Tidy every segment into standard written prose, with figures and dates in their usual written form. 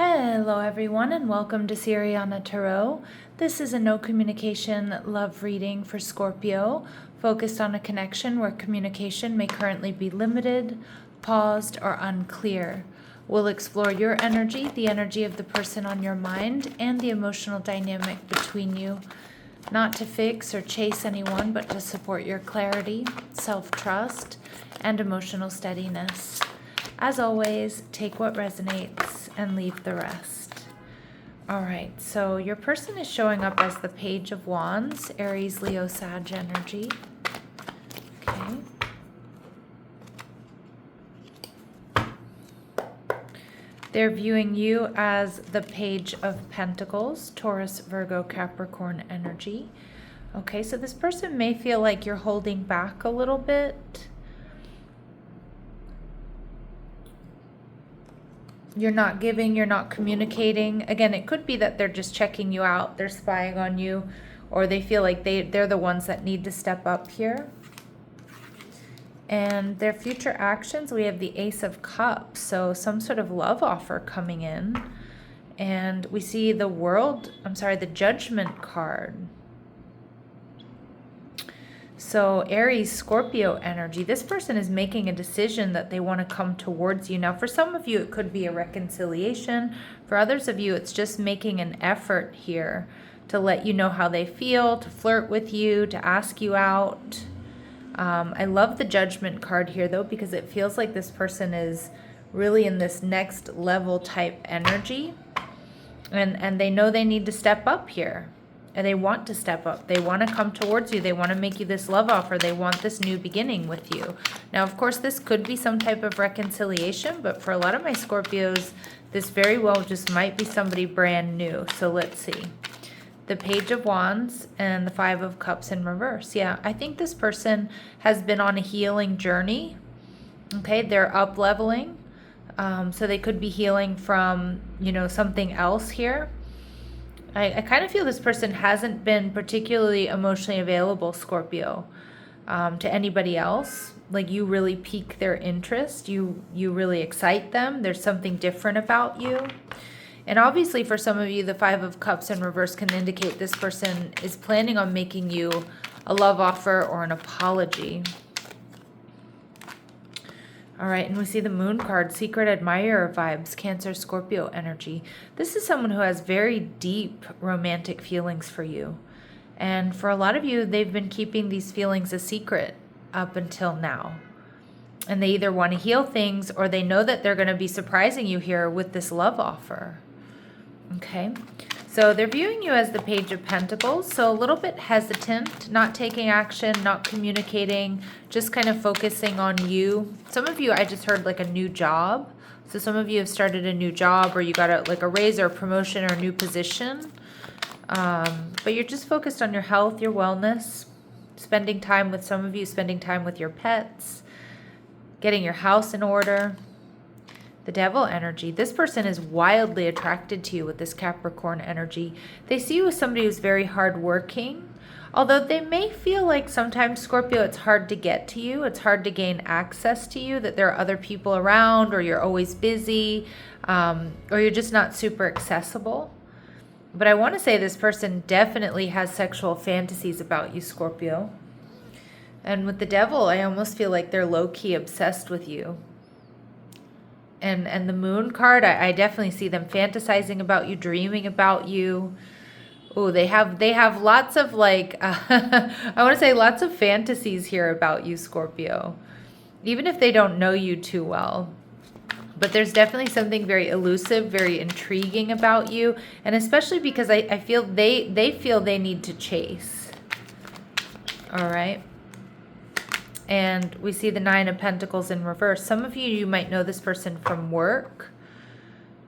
Hello everyone and welcome to Siriana Tarot. This is a no communication love reading for Scorpio, focused on a connection where communication may currently be limited, paused, or unclear. We'll explore your energy, the energy of the person on your mind, and the emotional dynamic between you. Not to fix or chase anyone, but to support your clarity, self-trust, and emotional steadiness. As always, take what resonates and leave the rest. All right, so your person is showing up as the Page of Wands, Aries, Leo, Sag energy. Okay. They're viewing you as the Page of Pentacles, Taurus, Virgo, Capricorn energy. Okay, so this person may feel like you're holding back a little bit. You're not giving, you're not communicating. Again, it could be that they're just checking you out, they're spying on you, or they feel like they're the ones that need to step up here. And their future actions, we have the Ace of Cups, so some sort of love offer coming in. And we see the Judgment card. So Aries, Scorpio energy, this person is making a decision that they want to come towards you. Now, for some of you, it could be a reconciliation. For others of you, it's just making an effort here to let you know how they feel, to flirt with you, to ask you out. I love the Judgment card here, though, because it feels like this person is really in this next level type energy. And they know they need to step up here. And they want to step up. They want to come towards you. They want to make you this love offer. They want this new beginning with you. Now, of course, this could be some type of reconciliation, but for a lot of my Scorpios, this very well just might be somebody brand new. So let's see. The Page of Wands and the Five of Cups in reverse. Yeah, I think this person has been on a healing journey. Okay, they're up leveling. So they could be healing from, something else here. I kind of feel this person hasn't been particularly emotionally available, Scorpio, to anybody else. Like, you really pique their interest. You really excite them. There's something different about you. And obviously, for some of you, the Five of Cups in reverse can indicate this person is planning on making you a love offer or an apology. All right, and we see the Moon card, Secret Admirer vibes, Cancer, Scorpio energy. This is someone who has very deep romantic feelings for you. And for a lot of you, they've been keeping these feelings a secret up until now. And they either want to heal things or they know that they're going to be surprising you here with this love offer. Okay, so they're viewing you as the Page of Pentacles, so a little bit hesitant, not taking action, not communicating, just kind of focusing on you. Some of you, I just heard like a new job. So some of you have started a new job, or you got a raise or a promotion or a new position. But you're just focused on your health, your wellness, spending time with some of you, spending time with your pets, getting your house in order. The Devil energy. This person is wildly attracted to you with this Capricorn energy. They see you as somebody who's very hardworking. Although they may feel like sometimes, Scorpio, it's hard to get to you. It's hard to gain access to you, that there are other people around, or you're always busy, or you're just not super accessible. But I want to say this person definitely has sexual fantasies about you, Scorpio. And with the Devil, I almost feel like they're low-key obsessed with you. And the Moon card, I definitely see them fantasizing about you, dreaming about you. Oh, they have lots of I want to say lots of fantasies here about you, Scorpio. Even if they don't know you too well. But there's definitely something very elusive, very intriguing about you. And especially because I feel they feel they need to chase. All right. And we see the Nine of Pentacles in reverse. Some of you might know this person from work.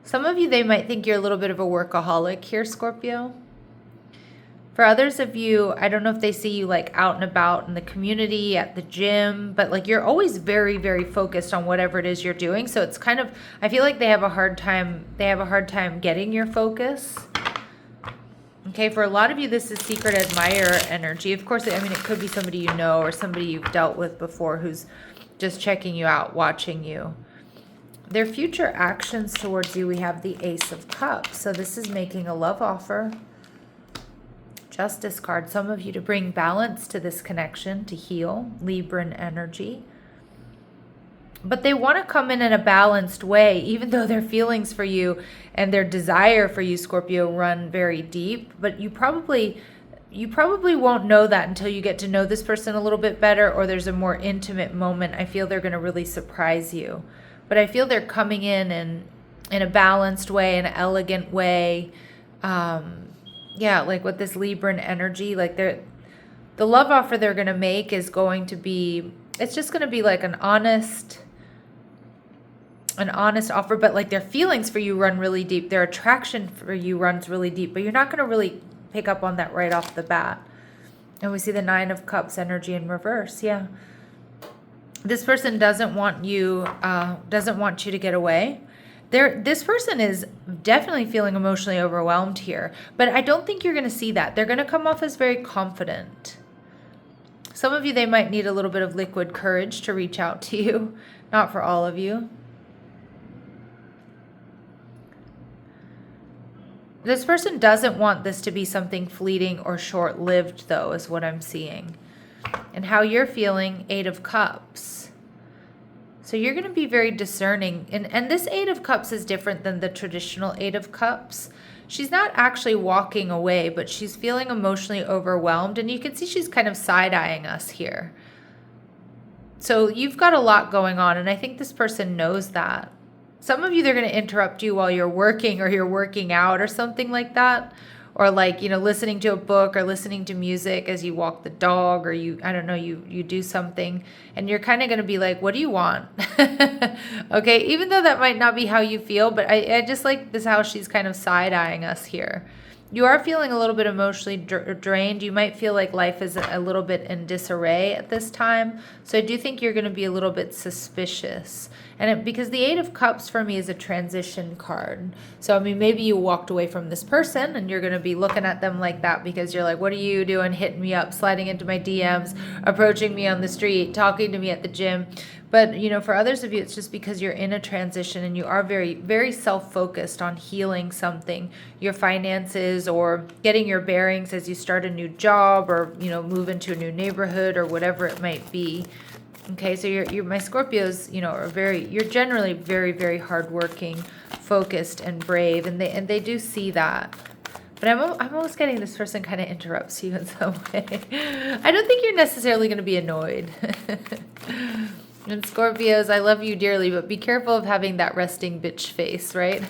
Some of you, they might think you're a little bit of a workaholic here, Scorpio. For others of you, I don't know if they see you like out and about in the community, at the gym, but like you're always very, very focused on whatever it is you're doing. So it's kind of, I feel like they have a hard time getting your focus. Okay, for a lot of you, this is Secret Admirer energy. Of course, I mean, it could be somebody you know or somebody you've dealt with before who's just checking you out, watching you. Their future actions towards you, we have the Ace of Cups. So this is making a love offer. Justice card. Some of you to bring balance to this connection, to heal. Libran energy. But they want to come in a balanced way, even though their feelings for you and their desire for you, Scorpio, run very deep. But you probably won't know that until you get to know this person a little bit better, or there's a more intimate moment. I feel they're going to really surprise you. But I feel they're coming in a balanced way, an elegant way. Yeah, like with this Libran energy, like the love offer they're going to make is going to be, it's just going to be like an honest offer, but like their feelings for you run really deep. Their attraction for you runs really deep, but you're not going to really pick up on that right off the bat. And we see the Nine of Cups energy in reverse. Yeah. This person doesn't want you to get away. This person is definitely feeling emotionally overwhelmed here, but I don't think you're going to see that. They're going to come off as very confident. Some of you, they might need a little bit of liquid courage to reach out to you. Not for all of you. This person doesn't want this to be something fleeting or short-lived, though, is what I'm seeing. And how you're feeling, Eight of Cups. So you're going to be very discerning. And this Eight of Cups is different than the traditional Eight of Cups. She's not actually walking away, but she's feeling emotionally overwhelmed. And you can see she's kind of side-eyeing us here. So you've got a lot going on, and I think this person knows that. Some of you, they're going to interrupt you while you're working or you're working out or something like that. Or like, listening to a book or listening to music as you walk the dog, or you do something, and you're kind of going to be like, what do you want? Okay, even though that might not be how you feel, but I just like this, how she's kind of side-eyeing us here. You are feeling a little bit emotionally drained. You might feel like life is a little bit in disarray at this time. So I do think you're going to be a little bit suspicious. And because the Eight of Cups for me is a transition card. So, I mean, maybe you walked away from this person and you're going to be looking at them like that because you're like, what are you doing? Hitting me up, sliding into my DMs, approaching me on the street, talking to me at the gym. But, for others of you, it's just because you're in a transition and you are very, very self-focused on healing something, your finances, or getting your bearings as you start a new job, or, move into a new neighborhood, or whatever it might be. Okay, so you're my Scorpios, you're generally very, very hardworking, focused, and brave, and they do see that. But I'm almost getting this person kind of interrupts you in some way. I don't think you're necessarily going to be annoyed. And Scorpios, I love you dearly, but be careful of having that resting bitch face, right?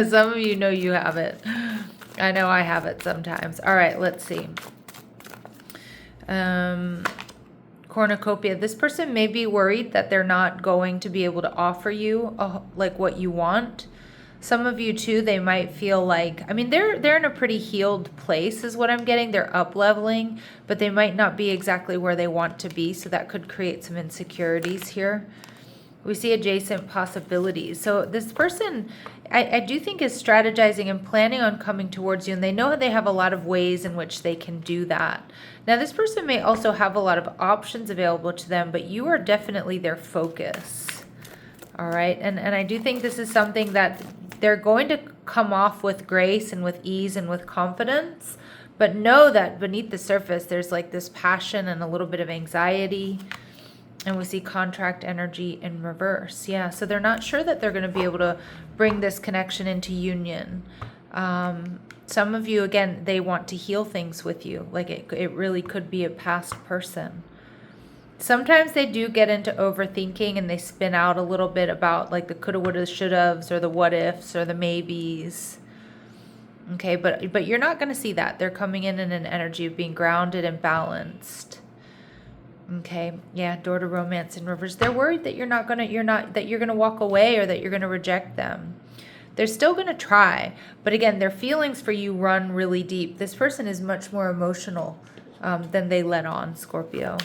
Some of you know you have it. I know I have it sometimes. All right, let's see. Cornucopia. This person may be worried that they're not going to be able to offer you like what you want. Some of you too, they might feel like, they're in a pretty healed place is what I'm getting. They're up leveling, but they might not be exactly where they want to be. So that could create some insecurities here. We see adjacent possibilities. So this person, I do think, is strategizing and planning on coming towards you, and they know they have a lot of ways in which they can do that. Now, this person may also have a lot of options available to them, but you are definitely their focus. All right, and I do think this is something that they're going to come off with grace and with ease and with confidence, but know that beneath the surface, there's like this passion and a little bit of anxiety. And we see contract energy in reverse. Yeah, so they're not sure that they're going to be able to bring this connection into union. Some of you, again, they want to heal things with you. Like it really could be a past person. Sometimes they do get into overthinking and they spin out a little bit about like the coulda, woulda, shoulda-haves, or the what ifs, or the maybes. Okay, but you're not going to see that. They're coming in an energy of being grounded and balanced. Okay, yeah, door to romance in reverse. They're worried that you're gonna walk away, or that you're gonna reject them. They're still gonna try, but again, their feelings for you run really deep. This person is much more emotional than they let on, Scorpio.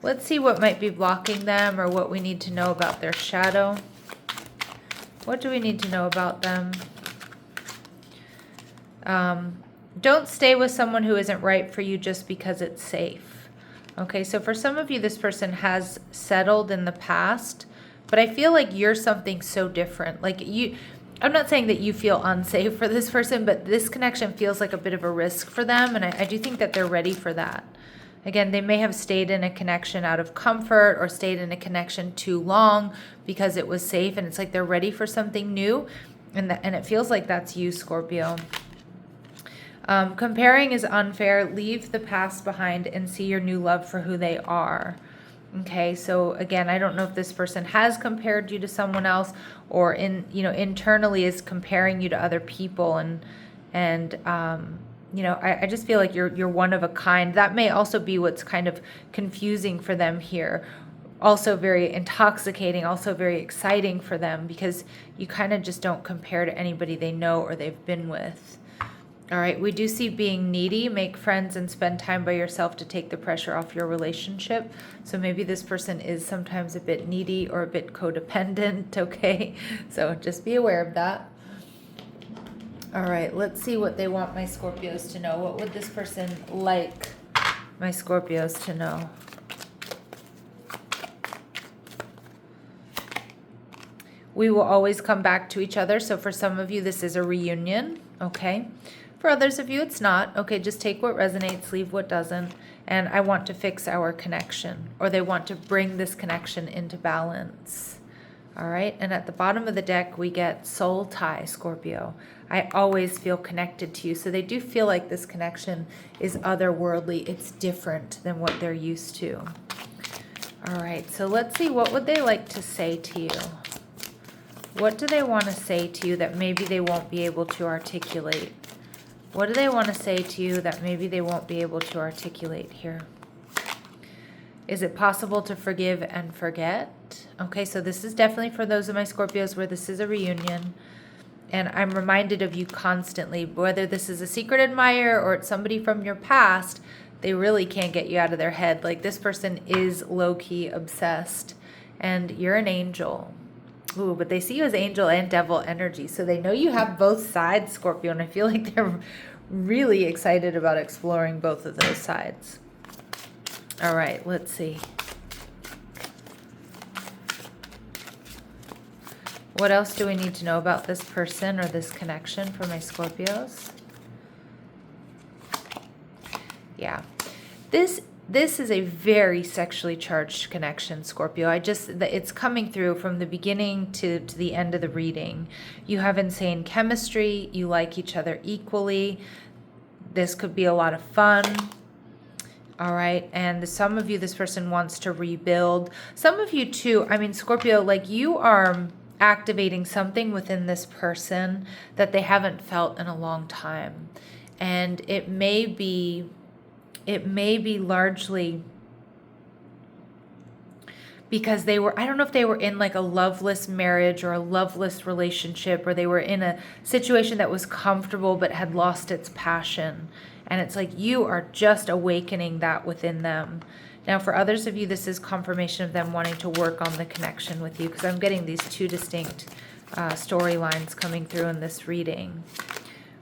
Let's see what might be blocking them, or what we need to know about their shadow. What do we need to know about them? Don't stay with someone who isn't right for you just because it's safe. Okay, so for some of you, this person has settled in the past, but I feel like you're something so different. Like I'm not saying that you feel unsafe for this person, but this connection feels like a bit of a risk for them. And I do think that they're ready for that. Again, they may have stayed in a connection out of comfort or stayed in a connection too long because it was safe. And it's like they're ready for something new. And it feels like that's you, Scorpio. Comparing is unfair. Leave the past behind and see your new love for who they are. Okay, so again, I don't know if this person has compared you to someone else or internally is comparing you to other people and I just feel like you're one of a kind. That may also be what's kind of confusing for them here. Also very intoxicating, also very exciting for them because you kind of just don't compare to anybody they know or they've been with. All right, we do see being needy. Make friends and spend time by yourself to take the pressure off your relationship. So maybe this person is sometimes a bit needy or a bit codependent, okay? So just be aware of that. All right, let's see what they want my Scorpios to know. What would this person like my Scorpios to know? We will always come back to each other. So for some of you, this is a reunion, okay? For others of you, it's not. Okay, just take what resonates, leave what doesn't. And I want to fix our connection, or they want to bring this connection into balance. All right, and at the bottom of the deck, we get soul tie, Scorpio. I always feel connected to you. So they do feel like this connection is otherworldly. It's different than what they're used to. All right, so let's see, what would they like to say to you? What do they want to say to you that maybe they won't be able to articulate? What do they want to say to you that maybe they won't be able to articulate here? Is it possible to forgive and forget? Okay, so this is definitely for those of my Scorpios where this is a reunion. And I'm reminded of you constantly, whether this is a secret admirer or it's somebody from your past, they really can't get you out of their head. Like this person is low-key obsessed and you're an angel. Ooh, but they see you as angel and devil energy. So they know you have both sides, Scorpio. And I feel like they're really excited about exploring both of those sides. All right, let's see. What else do we need to know about this person or this connection for my Scorpios? Yeah. This is a very sexually charged connection, Scorpio. It's coming through from the beginning to the end of the reading. You have insane chemistry. You like each other equally. This could be a lot of fun. All right. And some of you, this person wants to rebuild. Some of you too, I mean, Scorpio, like you are activating something within this person that they haven't felt in a long time. And it may be largely because they were, I don't know if they were in like a loveless marriage or a loveless relationship, or they were in a situation that was comfortable but had lost its passion. And it's like you are just awakening that within them. Now, for others of you, this is confirmation of them wanting to work on the connection with you, because I'm getting these two distinct storylines coming through in this reading.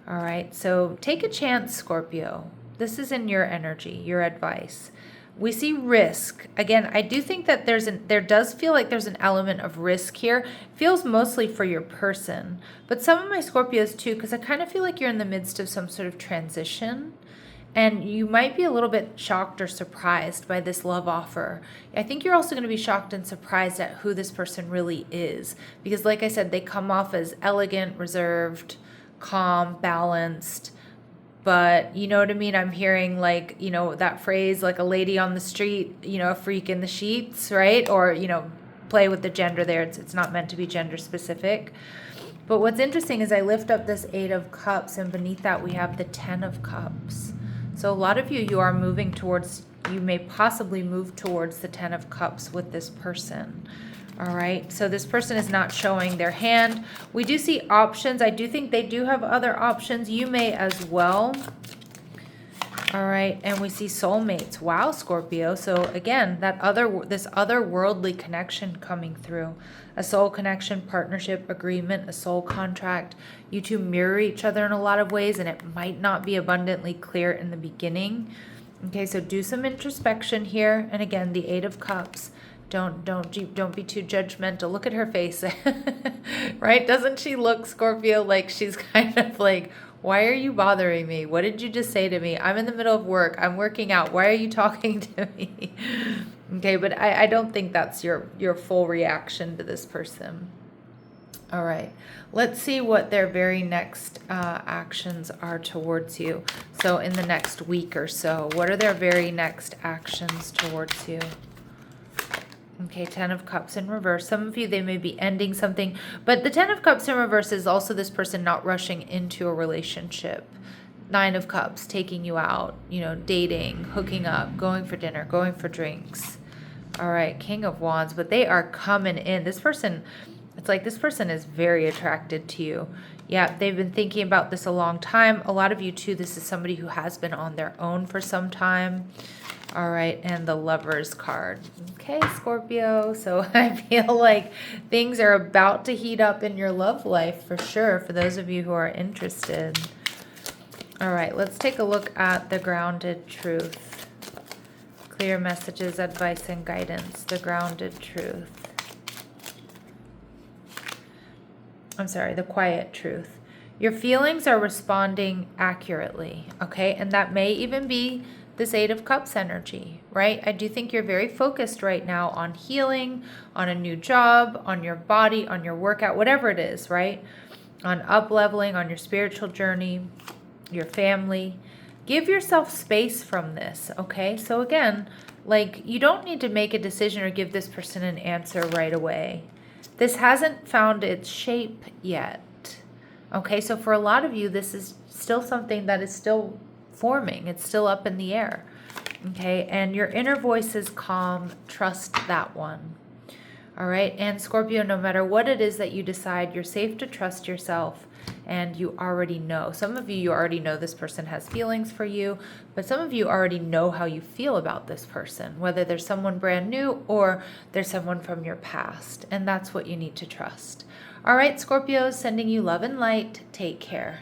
All right, so take a chance, Scorpio. This is in your energy, your advice. We see risk. Again, I do think that there does feel like there's an element of risk here. It feels mostly for your person, but some of my Scorpios too, because I kind of feel like you're in the midst of some sort of transition. And you might be a little bit shocked or surprised by this love offer. I think you're also going to be shocked and surprised at who this person really is. Because like I said, they come off as elegant, reserved, calm, balanced. But you know what I mean? I'm hearing like, that phrase, like a lady on the street, a freak in the sheets, right? Or, play with the gender there. It's not meant to be gender specific. But what's interesting is I lift up this 8 of Cups, and beneath that we have the 10 of Cups. So a lot of you are moving towards, you may possibly move towards the 10 of Cups with this person. All right, so this person is not showing their hand. We do see options. I do think they do have other options. You may as well. All right, and we see soulmates. Wow, Scorpio. So again, this other worldly connection coming through. A soul connection, partnership, agreement, a soul contract. You two mirror each other in a lot of ways, and it might not be abundantly clear in the beginning. Okay, so do some introspection here. And again, the 8 of Cups. Don't be too judgmental. Look at her face. Right? Doesn't she look, Scorpio, like she's kind of like, why are you bothering me? What did you just say to me? I'm in the middle of work. I'm working out. Why are you talking to me? Okay, but I don't think that's your full reaction to this person. All right, let's see what their very next actions are towards you. So in the next week or so, what are their very next actions towards you? Okay, Ten of Cups in reverse. Some of you, they may be ending something, but the Ten of Cups in reverse is also this person not rushing into a relationship. Nine of Cups, taking you out, dating, hooking up, going for dinner, going for drinks. All right, King of Wands, but they are coming in. This person, it's like this person is very attracted to you. Yeah, they've been thinking about this a long time. A lot of you too, this is somebody who has been on their own for some time. All right, and the Lovers card. Okay, Scorpio, so I feel like things are about to heat up in your love life for sure, for those of you who are interested. All right, let's take a look at the grounded truth. Clear messages, advice, and guidance. The grounded truth. I'm sorry, the quiet truth. Your feelings are responding accurately, okay? And that may even be this Eight of Cups energy, right? I do think you're very focused right now on healing, on a new job, on your body, on your workout, whatever it is, right? On up-leveling, on your spiritual journey, your family. Give yourself space from this, okay? So again, like, you don't need to make a decision or give this person an answer right away. This hasn't found its shape yet, okay? So for a lot of you, this is still something that is still forming. It's still up in the air, okay? And your inner voice is calm. Trust that one, all right? And Scorpio, no matter what it is that you decide, you're safe to trust yourself, and you already know. Some of you already know this person has feelings for you, but some of you already know how you feel about this person, whether there's someone brand new or there's someone from your past, and that's what you need to trust. All right, Scorpios, sending you love and light. Take care.